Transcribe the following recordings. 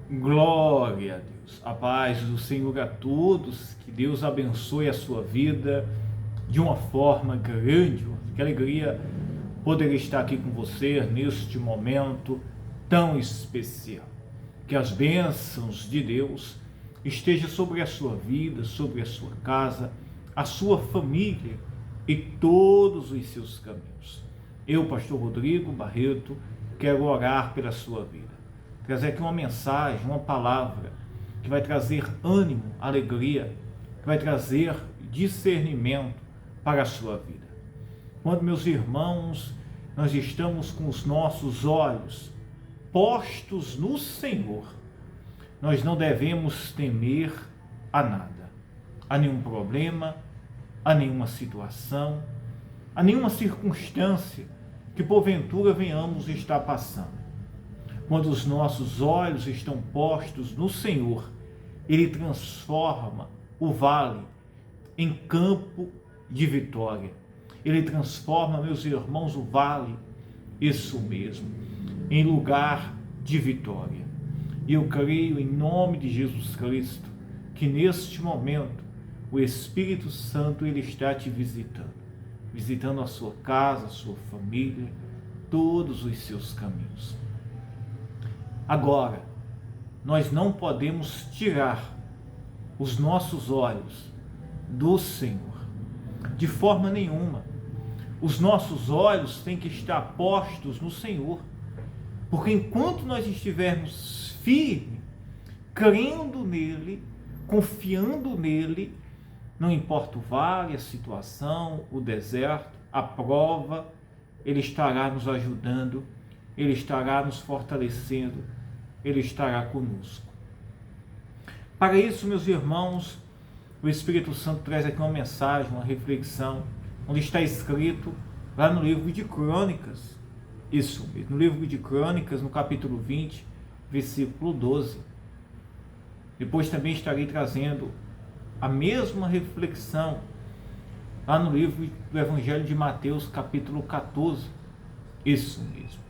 Glória a Deus. A paz do Senhor a todos. Que Deus abençoe a sua vida de uma forma grandiosa. Que alegria poder estar aqui com você neste momento tão especial. Que as bênçãos de Deus estejam sobre a sua vida, sobre a sua casa, a sua família e todos os seus caminhos. Eu, pastor Rodrigo Barreto, quero orar pela sua vida. Trazer aqui uma mensagem, uma palavra que vai trazer ânimo, alegria, que vai trazer discernimento para a sua vida. Quando, meus irmãos, nós estamos com os nossos olhos postos no Senhor, nós não devemos temer a nada, a nenhum problema, a nenhuma situação, a nenhuma circunstância que porventura venhamos estar passando. Quando os nossos olhos estão postos no Senhor, Ele transforma o vale em campo de vitória. Ele transforma, meus irmãos, o vale, isso mesmo, em lugar de vitória. E eu creio em nome de Jesus Cristo, que neste momento o Espírito Santo Ele está te visitando a sua casa, a sua família, todos os seus caminhos. Agora, nós não podemos tirar os nossos olhos do Senhor, de forma nenhuma. Os nossos olhos têm que estar postos no Senhor, porque enquanto nós estivermos firmes, crendo nele, confiando nele, não importa o vale, a situação, o deserto, a prova, Ele estará nos ajudando, Ele estará nos fortalecendo, Ele estará conosco. Para isso, meus irmãos, o Espírito Santo traz aqui uma mensagem, uma reflexão, onde está escrito lá no livro de Crônicas, isso mesmo, no livro de Crônicas, no capítulo 20, versículo 12. Depois também estarei trazendo a mesma reflexão lá no livro do Evangelho de Mateus, capítulo 14, isso mesmo.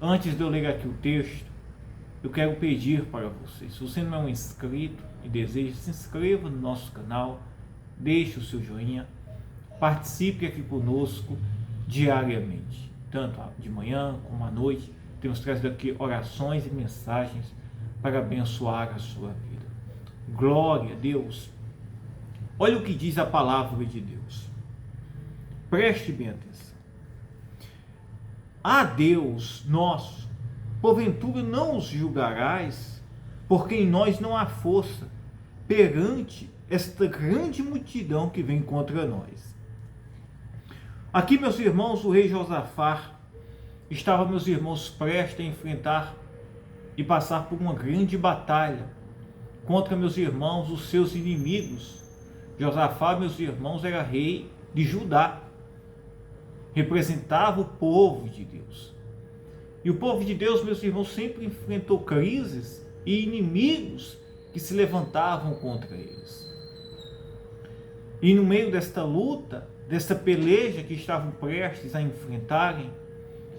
Antes de eu ler aqui o texto, eu quero pedir para você, se você não é um inscrito e deseja, se inscreva no nosso canal, deixe o seu joinha, participe aqui conosco diariamente, tanto de manhã como à noite. Temos trazido aqui orações e mensagens para abençoar a sua vida. Glória a Deus. Olha o que diz a palavra de Deus. Preste bem atenção. A Deus nosso, porventura não os julgarás, porque em nós não há força perante esta grande multidão que vem contra nós. Aqui, meus irmãos, o rei Josafá estava, meus irmãos, prestes a enfrentar e passar por uma grande batalha contra, meus irmãos, os seus inimigos. Josafá, meus irmãos, era rei de Judá, representava o povo de Deus. E o povo de Deus, meus irmãos, sempre enfrentou crises e inimigos que se levantavam contra eles. E no meio desta luta, desta peleja que estavam prestes a enfrentarem,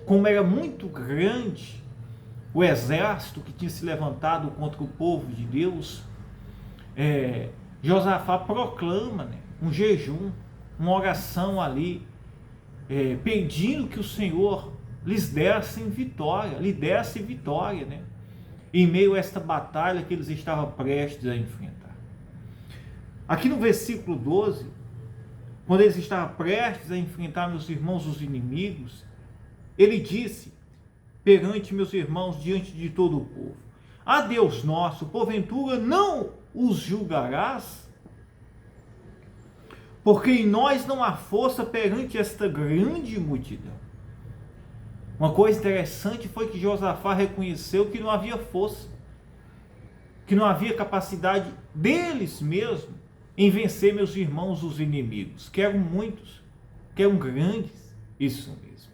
como era muito grande o exército que tinha se levantado contra o povo de Deus, Josafá proclama, um jejum, uma oração ali, pedindo que o Senhor lhes desse vitória, em meio a esta batalha que eles estavam prestes a enfrentar. Aqui no versículo 12, quando eles estavam prestes a enfrentar, meus irmãos, os inimigos, ele disse perante, meus irmãos, diante de todo o povo: a Deus nosso, porventura não os julgarás? Porque em nós não há força perante esta grande multidão. Uma coisa interessante foi que Josafá reconheceu que não havia força, que não havia capacidade deles mesmos em vencer, meus irmãos, os inimigos, que eram muitos, que eram grandes, isso mesmo.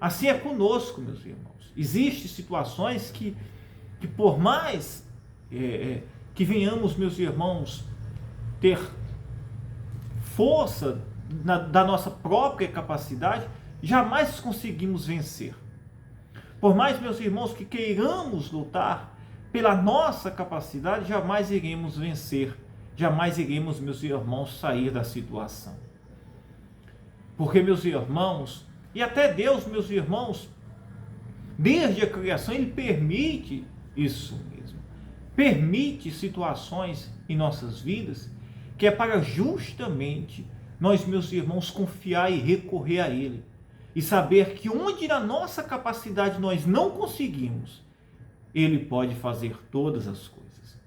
Assim é conosco, meus irmãos. Existem situações que por mais que venhamos, meus irmãos, ter força da nossa própria capacidade, jamais conseguimos vencer. Por mais, meus irmãos, que queiramos lutar, pela nossa capacidade, jamais iremos vencer, jamais iremos, meus irmãos, sair da situação. Porque, meus irmãos, e até Deus, meus irmãos, desde a criação, Ele permite isso mesmo. Permite situações em nossas vidas que é para justamente nós, meus irmãos, confiar e recorrer a Ele. E saber que onde na nossa capacidade nós não conseguimos, Ele pode fazer todas as coisas.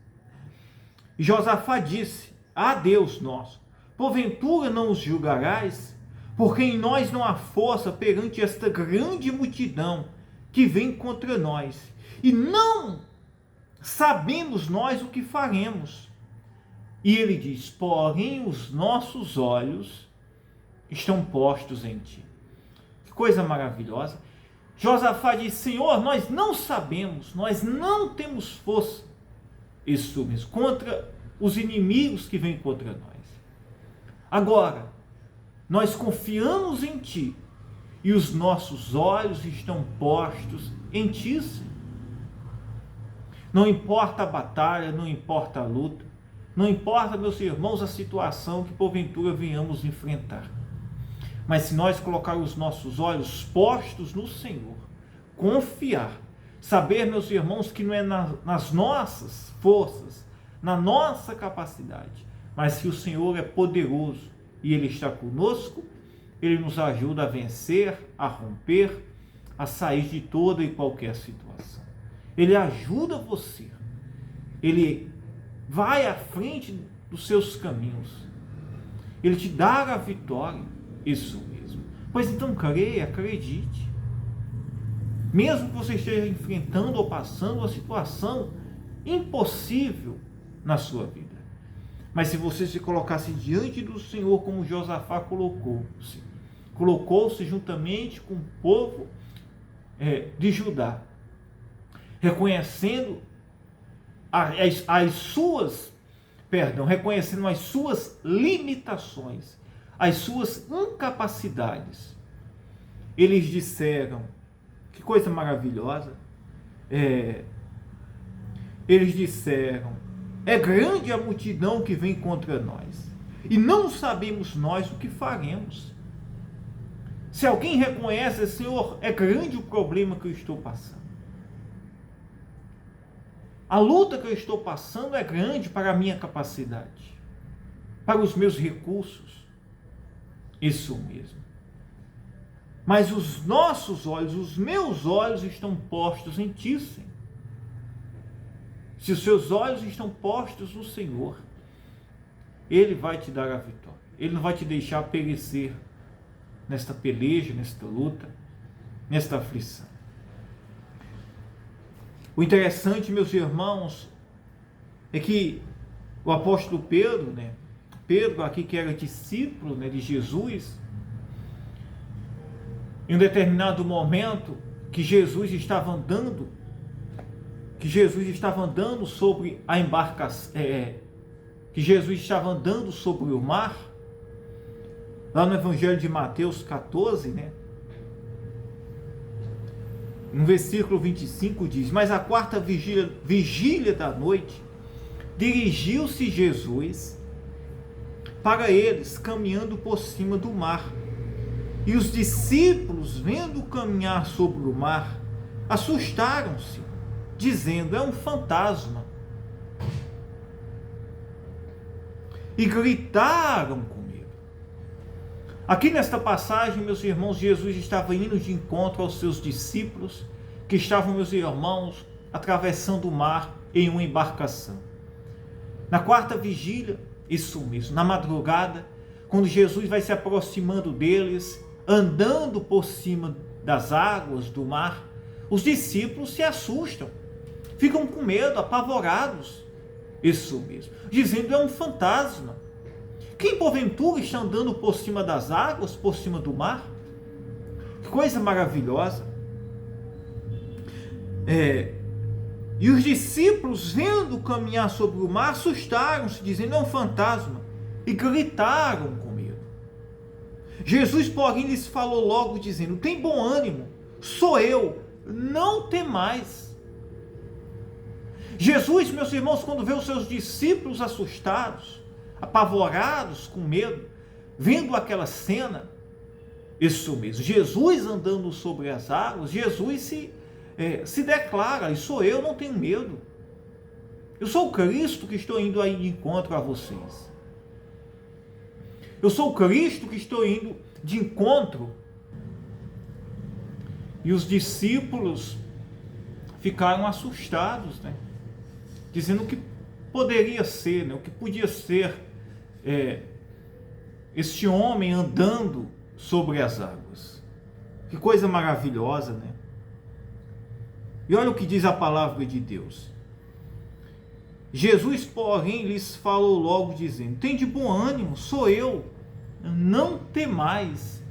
E Josafá disse: "Ah, Deus nosso, porventura não os julgarás? Porque em nós não há força perante esta grande multidão que vem contra nós. E não sabemos nós o que faremos." E ele diz: "Porém os nossos olhos estão postos em ti." Que coisa maravilhosa. Josafá diz: "Senhor, nós não sabemos, nós não temos força." Isso mesmo, contra os inimigos que vêm contra nós. Agora, nós confiamos em ti e os nossos olhos estão postos em ti, Senhor. Não importa a batalha, não importa a luta, não importa, meus irmãos, a situação que porventura venhamos enfrentar. Mas se nós colocarmos os nossos olhos postos no Senhor, confiar, saber, meus irmãos, que não é nas nossas forças, na nossa capacidade, mas que o Senhor é poderoso e Ele está conosco, Ele nos ajuda a vencer, a romper, a sair de toda e qualquer situação. Ele ajuda você, Ele vai à frente dos seus caminhos, Ele te dá a vitória. Isso mesmo. Pois então creia, acredite. Mesmo que você esteja enfrentando ou passando uma situação impossível na sua vida, mas se você se colocasse diante do Senhor como Josafá colocou-se juntamente com o povo de Judá, reconhecendo reconhecendo as suas limitações, as suas incapacidades. Eles disseram, que coisa maravilhosa, eles disseram: "É grande a multidão que vem contra nós, e não sabemos nós o que faremos." Se alguém reconhece: "Senhor, é grande o problema que eu estou passando, a luta que eu estou passando é grande para a minha capacidade, para os meus recursos." Isso mesmo. Mas os nossos olhos, os meus olhos estão postos em ti, Senhor. Se os seus olhos estão postos no Senhor, Ele vai te dar a vitória. Ele não vai te deixar perecer nesta peleja, nesta luta, nesta aflição. O interessante, meus irmãos, é que o apóstolo Pedro, Pedro aqui que era discípulo de Jesus, em um determinado momento que Jesus estava andando sobre a embarcação, que Jesus estava andando sobre o mar, lá no Evangelho de Mateus 14, no versículo 25 diz: "Mas à quarta vigília da noite, dirigiu-se Jesus para eles, caminhando por cima do mar. E os discípulos, vendo caminhar sobre o mar, assustaram-se, dizendo: 'É um fantasma.' E gritaram com medo." Aqui nesta passagem, meus irmãos, Jesus estava indo de encontro aos seus discípulos, que estavam, meus irmãos, atravessando o mar em uma embarcação. Na quarta vigília, isso mesmo, na madrugada, quando Jesus vai se aproximando deles, andando por cima das águas do mar, os discípulos se assustam, ficam com medo, apavorados. Isso mesmo, dizendo: "É um fantasma." Quem porventura está andando por cima das águas, por cima do mar? Que coisa maravilhosa. E os discípulos, vendo caminhar sobre o mar, assustaram-se, dizendo: "É um fantasma." E gritaram com medo. Jesus, porém, lhes falou logo, dizendo: "Tem bom ânimo, sou eu, não temais." Jesus, meus irmãos, quando vê os seus discípulos assustados, apavorados, com medo, vendo aquela cena, isso mesmo, Jesus andando sobre as águas, Jesus se declara: e sou eu, não tenho medo. Eu sou o Cristo que estou indo aí de encontro a vocês. Eu sou o Cristo que estou indo de encontro. E os discípulos ficaram assustados, né? Dizendo o que poderia ser, né? O que podia ser este homem andando sobre as águas. Que coisa maravilhosa, né? E olha o que diz a palavra de Deus. Jesus, porém, lhes falou logo, dizendo: tende bom ânimo, sou eu, não temais.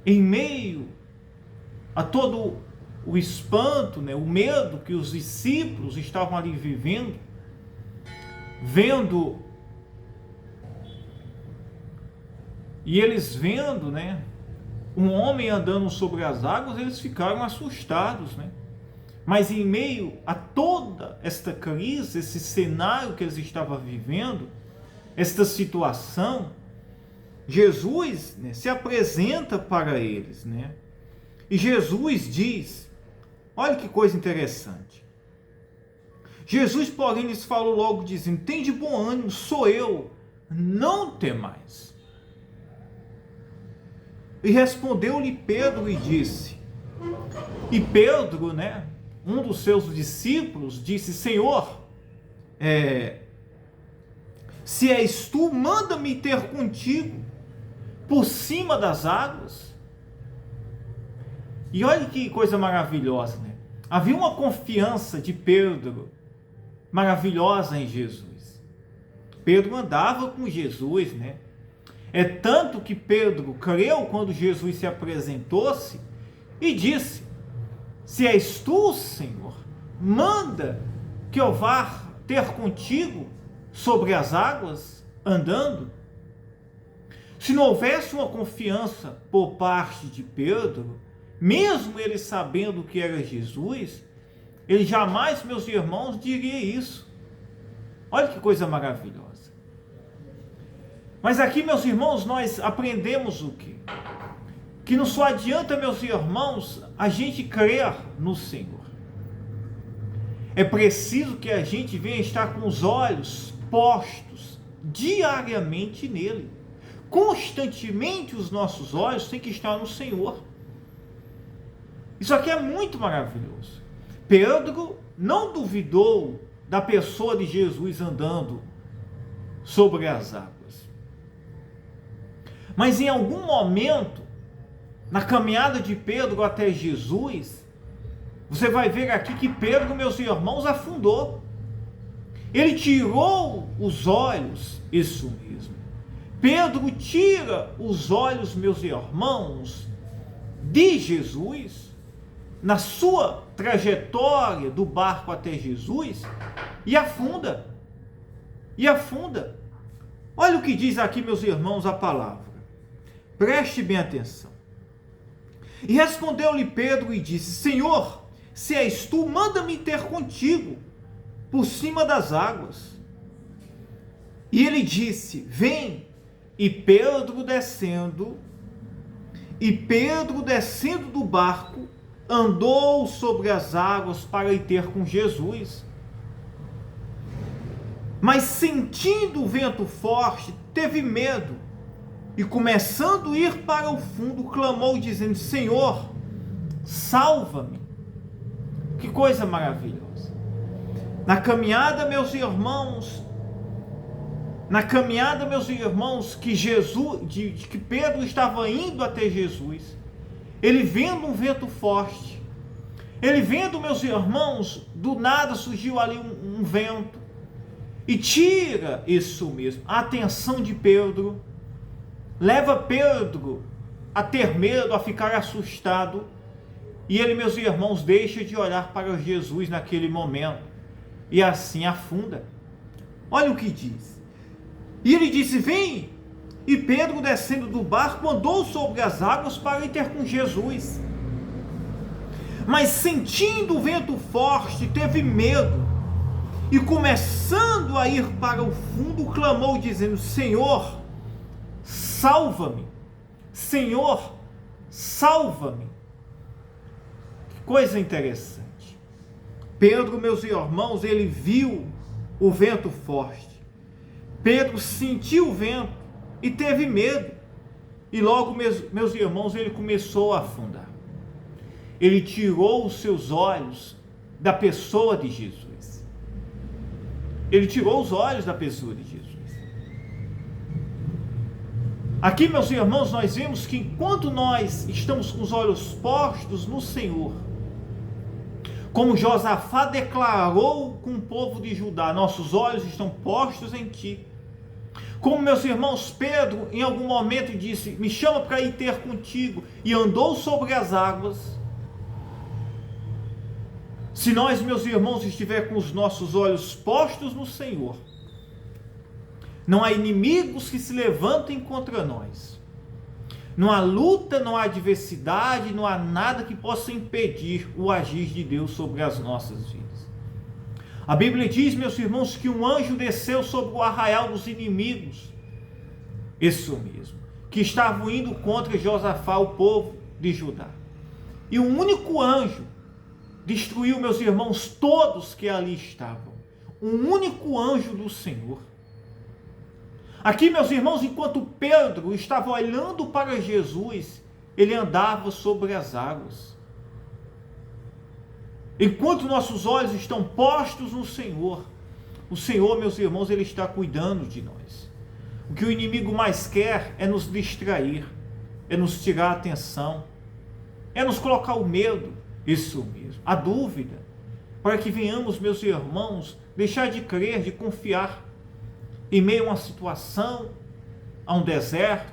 Em meio a todo o espanto, né, o medo que os discípulos estavam ali vivendo, vendo, e eles vendo, né, um homem andando sobre as águas, eles ficaram assustados, né? Mas em meio a toda esta crise, esse cenário que eles estavam vivendo, esta situação, Jesus, né, se apresenta para eles, né? E Jesus diz, olha que coisa interessante. Jesus, porém, lhes falou logo, dizendo: tende bom ânimo, sou eu, não temais. E respondeu-lhe Pedro e disse, e Pedro, né, um dos seus discípulos, disse: Senhor, se és tu, manda-me ter contigo por cima das águas. E olha que coisa maravilhosa, né? Havia uma confiança de Pedro maravilhosa em Jesus. Pedro andava com Jesus, né? É tanto que Pedro creu quando Jesus se apresentou-se e disse: se és tu, Senhor, manda que eu vá ter contigo sobre as águas, andando. Se não houvesse uma confiança por parte de Pedro, mesmo ele sabendo que era Jesus, ele jamais, meus irmãos, diria isso. Olha que coisa maravilhosa. Mas aqui, meus irmãos, nós aprendemos o quê? Que não só adianta, meus irmãos, a gente crer no Senhor. É preciso que a gente venha estar com os olhos postos diariamente nele. Constantemente os nossos olhos têm que estar no Senhor. Isso aqui é muito maravilhoso. Pedro não duvidou da pessoa de Jesus andando sobre as águas. Mas em algum momento, na caminhada de Pedro até Jesus, você vai ver aqui que Pedro, meus irmãos, afundou. Ele tirou os olhos, isso mesmo. Pedro tira os olhos, meus irmãos, de Jesus, na sua trajetória do barco até Jesus, e afunda. E afunda. Olha o que diz aqui, meus irmãos, a palavra. Preste bem atenção. E respondeu-lhe Pedro e disse: Senhor, se és tu, manda-me ter contigo por cima das águas. E ele disse: vem. E Pedro descendo do barco, andou sobre as águas para ir ter com Jesus. Mas sentindo o vento forte, teve medo, e começando a ir para o fundo, clamou dizendo: Senhor, salva-me. Que coisa maravilhosa. Na caminhada, meus irmãos, que Pedro estava indo até Jesus, ele vendo um vento forte, ele vendo, meus irmãos, do nada surgiu ali um vento, e tira isso mesmo, a atenção de Pedro, leva Pedro a ter medo, a ficar assustado, e ele, meus irmãos, deixa de olhar para Jesus naquele momento, e assim afunda. Olha o que diz. E ele disse: vem. E Pedro, descendo do barco, andou sobre as águas para ir ter com Jesus. Mas sentindo o vento forte, teve medo, e começando a ir para o fundo, clamou dizendo: Senhor, salva-me, Senhor, salva-me. Que coisa interessante. Pedro, meus irmãos, ele viu o vento forte. Pedro sentiu o vento e teve medo. E logo, meus irmãos, ele começou a afundar. Ele tirou os seus olhos da pessoa de Jesus. Ele tirou os olhos da pessoa de Jesus. Aqui, meus irmãos, nós vemos que enquanto nós estamos com os olhos postos no Senhor, como Josafá declarou com o povo de Judá: nossos olhos estão postos em ti. Como, meus irmãos, Pedro em algum momento disse: me chama para ir ter contigo, e andou sobre as águas. Se nós, meus irmãos, estiver com os nossos olhos postos no Senhor, não há inimigos que se levantem contra nós. Não há luta, não há adversidade, não há nada que possa impedir o agir de Deus sobre as nossas vidas. A Bíblia diz, meus irmãos, que um anjo desceu sobre o arraial dos inimigos, isso mesmo, que estavam indo contra Josafá, o povo de Judá. E um único anjo destruiu, meus irmãos, todos que ali estavam. Um único anjo do Senhor. Aqui, meus irmãos, enquanto Pedro estava olhando para Jesus, ele andava sobre as águas. Enquanto nossos olhos estão postos no Senhor, o Senhor, meus irmãos, ele está cuidando de nós. O que o inimigo mais quer é nos distrair, é nos tirar a atenção, é nos colocar o medo, isso mesmo, a dúvida, para que venhamos, meus irmãos, deixar de crer, de confiar, em meio a uma situação, a um deserto,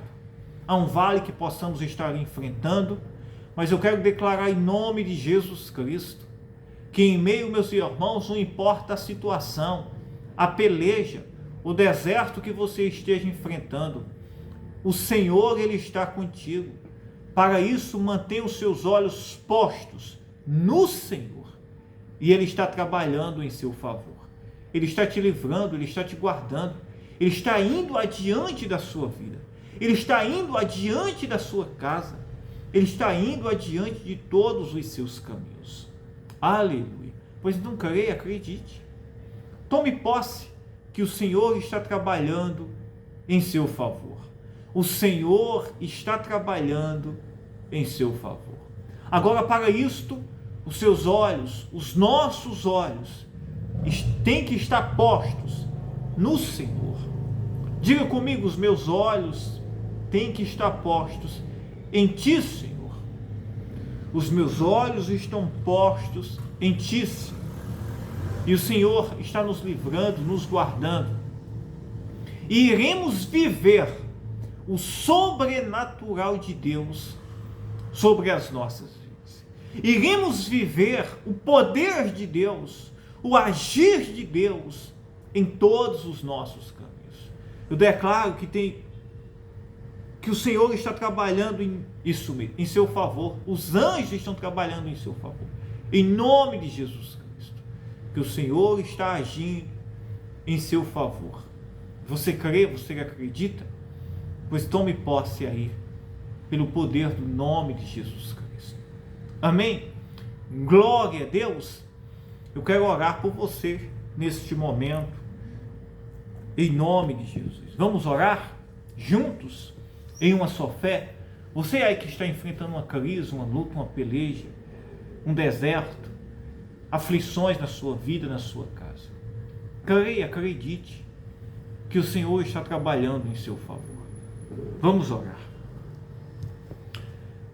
a um vale que possamos estar enfrentando. Mas eu quero declarar em nome de Jesus Cristo, que em meio, meus irmãos, não importa a situação, a peleja, o deserto que você esteja enfrentando, o Senhor, ele está contigo. Para isso, mantenha os seus olhos postos no Senhor, e ele está trabalhando em seu favor. Ele está te livrando, ele está te guardando, ele está indo adiante da sua vida, ele está indo adiante da sua casa, ele está indo adiante de todos os seus caminhos. Aleluia. Pois não creia, acredite. Tome posse que o Senhor está trabalhando em seu favor. O Senhor está trabalhando em seu favor. Agora, para isto, os seus olhos, os nossos olhos, têm que estar postos no Senhor. Diga comigo: os meus olhos têm que estar postos em ti, Senhor. Os meus olhos estão postos em ti, Senhor. E o Senhor está nos livrando, nos guardando. E iremos viver o sobrenatural de Deus sobre as nossas vidas. Iremos viver o poder de Deus, o agir de Deus em todos os nossos caminhos. Eu declaro que o Senhor está trabalhando em seu favor. Os anjos estão trabalhando em seu favor. Em nome de Jesus Cristo. Que o Senhor está agindo em seu favor. Você crê? Você acredita? Pois tome posse aí, pelo poder do nome de Jesus Cristo. Amém? Glória a Deus. Eu quero orar por você neste momento, em nome de Jesus. Vamos orar juntos, em uma só fé? Você aí que está enfrentando uma crise, uma luta, uma peleja, um deserto, aflições na sua vida, na sua casa. Creia, acredite, que o Senhor está trabalhando em seu favor. Vamos orar.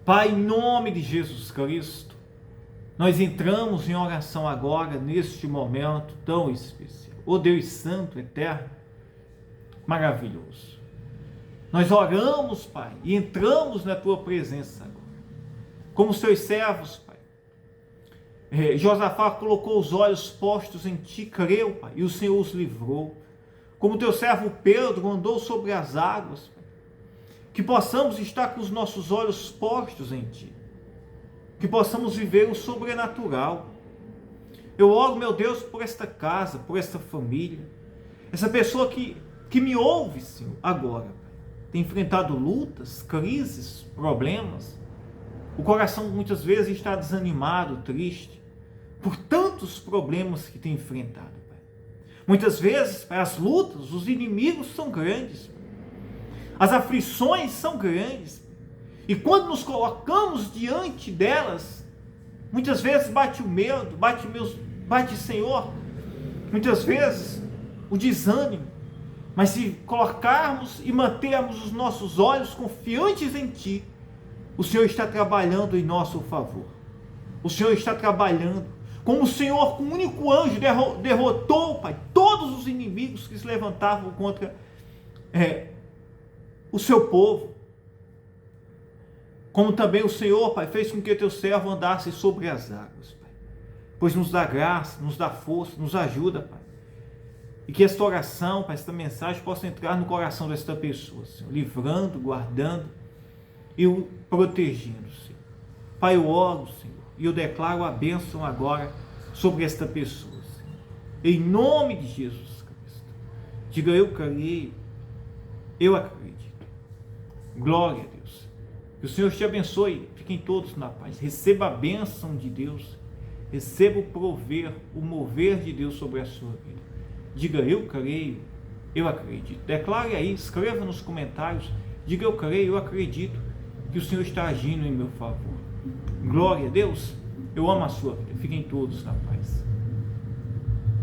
Pai, em nome de Jesus Cristo, nós entramos em oração agora, neste momento tão especial. Ó Deus Santo, Eterno, maravilhoso. Nós oramos, Pai, e entramos na Tua presença agora. Como Seus servos, Pai. Josafá colocou os olhos postos em Ti, creu, Pai, e o Senhor os livrou. Como Teu servo Pedro andou sobre as águas, Pai. Que possamos estar com os nossos olhos postos em Ti. Que possamos viver o sobrenatural. Eu oro, meu Deus, por esta casa, por esta família. Essa pessoa que me ouve, Senhor, agora, Pai, tem enfrentado lutas, crises, problemas. O coração muitas vezes está desanimado, triste, por tantos problemas que tem enfrentado, Pai. Muitas vezes, Pai, as lutas, os inimigos são grandes, Pai. As aflições são grandes, Pai. E quando nos colocamos diante delas, muitas vezes bate o medo, bate, Senhor, muitas vezes o desânimo. Mas se colocarmos e mantermos os nossos olhos confiantes em Ti, o Senhor está trabalhando em nosso favor. O Senhor está trabalhando, como o Senhor, com um único anjo, derrotou, Pai, todos os inimigos que se levantavam contra o seu povo. Como também o Senhor, Pai, fez com que o Teu servo andasse sobre as águas, Pai. Pois nos dá graça, nos dá força, nos ajuda, Pai. E que esta oração, Pai, esta mensagem possa entrar no coração desta pessoa, Senhor, livrando, guardando e o protegendo, Senhor. Pai, eu oro, Senhor, e eu declaro a bênção agora sobre esta pessoa, Senhor. Em nome de Jesus Cristo. Diga, eu creio, eu acredito. Glória a Deus. Que o Senhor te abençoe. Fiquem todos na paz. Receba a bênção de Deus. Receba o mover de Deus sobre a sua vida. Diga, eu creio, eu acredito. Declare aí, escreva nos comentários. Diga, eu creio, eu acredito que o Senhor está agindo em meu favor. Glória a Deus. Eu amo a sua vida. Fiquem todos na paz.